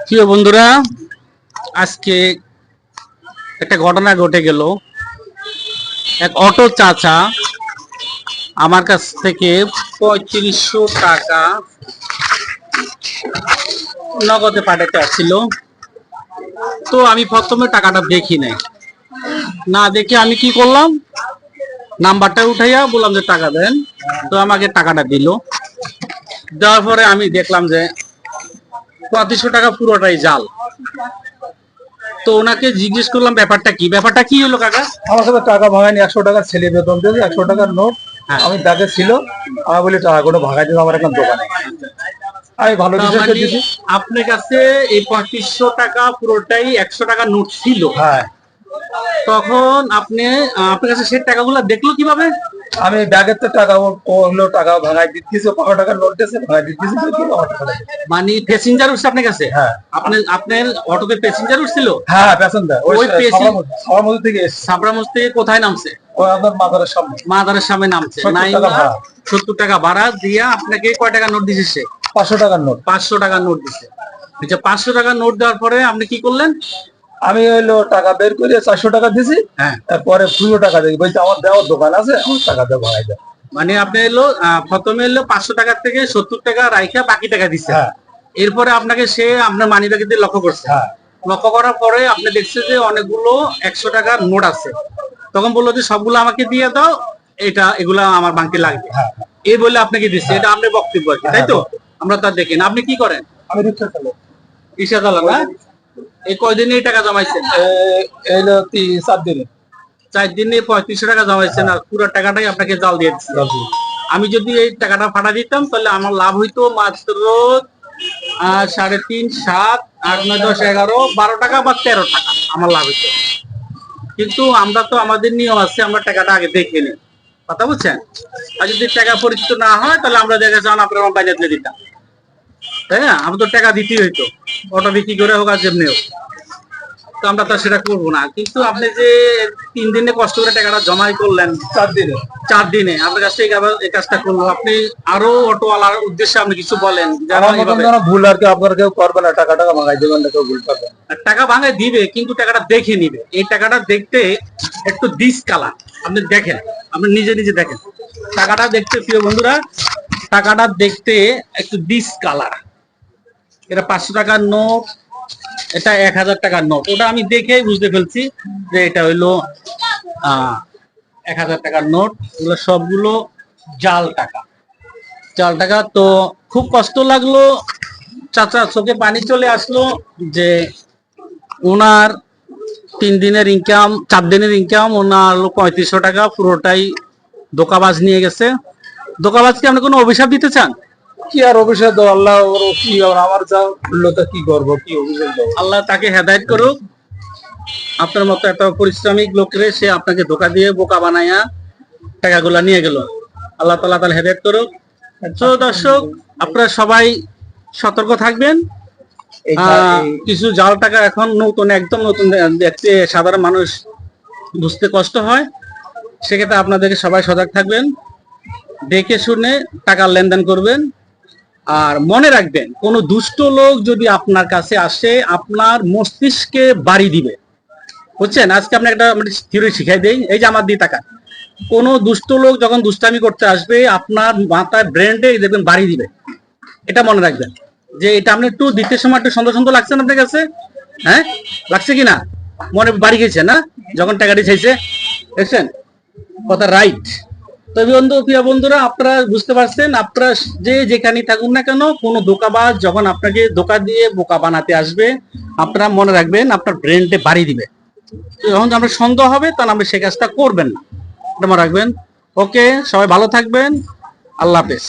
প্রিয় বন্ধুরা, আজকে একটা ঘটনা ঘটে গেল। এক অটো চাচা আমার কাছ থেকে ৩৫০০ টাকা নগদে পাঠাতে আসছিল। তো আমি প্রথমে টাকাটা দেখি নাই, না দেখে আমি কি করলাম, নাম্বারটা উঠাইয়া বললাম যে টাকা দেন। তো আমাকে টাকাটা দিল। দেওয়ার পরে আমি দেখলাম যে ৩৫০০ টাকা পুরোটাই জাল। তো ওনাকে জিজ্ঞেস করলাম ব্যাপারটা কি হলো কাকা? আমার সাথে টাকা ভাঙায়নি, ১০০ টাকার ছেলে বেতন দিয়েছে, ১০০ টাকার নোট আমি ব্যাগে ছিল। আমি বলি টাকাগুলো ভাগাই দিলাম আমার এখন দোকানে। আমি ভালো দিয়েছি। আপনার কাছে এই ৩৫০০ টাকা পুরোটাই ১০০ টাকা নোট ছিল? হ্যাঁ। তখন আপনার কাছে সেই টাকাগুলো দেখলো কিভাবে? আমি ব্যাগের তো টাকা হলো টাকা ভাঙাই দিচ্ছি, ৫০০ টাকার নোট দিয়েছে, ভাঙাই দিচ্ছি। মানে প্যাসেঞ্জার উঠছে আপনার কাছে? হ্যাঁ। আপনার অটোতে প্যাসেঞ্জার উঠছিল? হ্যাঁ, প্যাসেঞ্জার। ওই সাবরামতি থেকে এসেছে। সাবরামতি থেকে কোথায় নামছে? ওই আপনার মাদারের সামনে। মাদারের সামনে নামছে। ৭০ টাকা ভাড়া দিয়া আপনাকে কয় টাকা নোট দিছে সে? ৫০০ টাকার নোট। ৫০০ টাকার নোট দিছে। আচ্ছা, ৫০০ টাকার নোট দেওয়ার পরে আপনি কি করলেন? আমি হইলো টাকা বের করে ৪০০ টাকা দিছি। হ্যাঁ। তারপরে পুরো টাকা দিই, বলছে আমার দেওয়ার দোকান আছে, আমার টাকা দেওয়া ভাঙাই দেয়। মানে আপনি প্রথমে ৫০০ টাকা থেকে ৭০ টাকা রাইখা বাকি টাকা দিচ্ছে। হ্যাঁ। এরপরে আপনাকে সে আপনার মানি ব্যাগে দিয়ে লক্ষ্য করছে। হ্যাঁ। লক্ষ্য করার পরে আপনি দেখছে যে অনেকগুলো ১০০ টাকার নোট আছে। তখন বললো যে সবগুলো আমাকে দিয়ে দাও, এগুলা আমার বাংকে লাগবে। হ্যাঁ। এই বলে আপনাকে দিচ্ছে। এটা আপনার বক্তব্য আর কি, তাই তো? আমরা তা দেখেন। আপনি কি করেন? আমি রিক্সা চালাই। রিক্সা চালান না? এই কয়দিনে এই টাকা জমাইছেন? ৪ দিনে। ৪ দিনে ৩৫০০ টাকা জমাইছেন, আর পুরো টাকাটাই আপনাকে জাল দিয়ে দিচ্ছে। আমি যদি এই টাকাটা ফাটা দিতাম তাহলে আমার লাভ হইতো মাত্র ৩.৫, ৭, ৮, ৯, ১০, ১১, ১২ টাকা বা ১৩ টাকা আমার লাভ হইতো। কিন্তু আমরা তো আমাদের নিয়ম আছে, আমরা টাকাটা আগে দেখে নিই। কথা বুঝছেন? আর যদি টাকা পরিচিত না হয় তাহলে আমরা দেখা যান আপনার বাইরে দিয়ে দিতাম, তাই না? আমরা তো টাকা দিতেই হইতো, অটো বিক্রি করে হোক আর যেমনি হোক। তো আমরা তো সেটা করবো না। কিন্তু আপনি যে ৩ দিনে কষ্ট করে টাকাটা জমাই করলেন, ৪ দিনে আপনার কাছে এই কাজটা করলো, আপনি আরো অটোওয়ালার উদ্দেশ্যে আপনি কিছু বলেন? ভুল আর কি আপনারা কেউ করবে না, টাকা ভাঙাই দেবেন না, কেউ ভুল করবে। টাকা ভাঙাই দিবে, কিন্তু টাকাটা দেখে নিবে। এই টাকাটা দেখতে একটু ডিস কালার, আপনি দেখেন, আপনি নিজে নিজে দেখেন টাকাটা দেখতে। প্রিয় বন্ধুরা, টাকাটা দেখতে একটু ডিস কালার। এটা ৫০০ টাকার নোট, এটা ১০০০ টাকার নোট। ওটা আমি দেখেই বুঝতে ফেলছি যে এটা হইলো ১০০০ টাকার নোট। এগুলো সবগুলো জাল টাকা। তো খুব কষ্ট লাগলো, চাচা চোখে পানি চলে আসলো যে ওনার 3 দিনের ইনকাম, 4 দিনের ইনকাম, ওনার ৩৫০০ টাকা পুরোটাই ধোঁকাবাজ নিয়ে গেছে। ধোঁকাবাজকে আপনি কোনো অভিশাপ দিতে চান? কি আর অভিশাপ দাও, আল্লাহ কি আমার যা করলো তা কি করবো, কি অভিশাপ দাও। আল্লাহ তাকে হেদায়েত করুক। আপনার মতো এত পরিশ্রমিক লোকরে সে আপনাকে ধোঁকা দিয়ে বোকা বানায়া টাকাগুলা নিয়ে গেল। আল্লাহ তাআলা তার হেদায়েত করুক। তো দর্শক, আপনারা সবাই সতর্ক থাকবেন। কিছু জাল টাকা এখন নতুন, একদম নতুন দেখতে সাধারণ মানুষ বুঝতে কষ্ট হয়। সেক্ষেত্রে আপনাদেরকে সবাই সজাগ থাকবেন, দেখে শুনে টাকার লেনদেন করবেন। আর মনে রাখবেন, কোনো দুষ্ট লোক যদি আপনার কাছে আসে, আপনার মস্তিষ্কে বাড়ি দিবে। বুঝছেন? আজকে আপনি একটা থিওরি শিখাই দেই। এই যে আমার দিয়ে টাকা, কোনো দুষ্ট লোক যখন দুষ্টামি করতে আসবে, আপনার মাথায় ব্রেনটে দেখবেন বাড়ি দিবে। এটা মনে রাখবেন যে এটা আপনি একটু দিতে সময় একটু সুন্দর সুন্দর লাগছে না আপনার কাছে? হ্যাঁ, লাগছে কিনা? মনে বাড়ি গেছে না যখন টাকাটি চাইছে? দেখছেন কথা? রাইট। তো প্রিয় বন্ধুরা, আপনারা বুঝতে পারছেন, আপনারা যে যেখানে থাকুন না কেন, কোনো ধোঁকাবাজ যখন আপনাকে ধোঁকা দিয়ে বোকা বানাতে আসবে, আপনারা মনে রাখবেন আপনার ব্রেনটে বাড়ি দিবে। যখন আপনার সন্দেহ হবে তখন আপনি সেই কাজটা করবেন না, এটা মনে রাখবেন। ওকে, সবাই ভালো থাকবেন। আল্লাহ হাফেজ।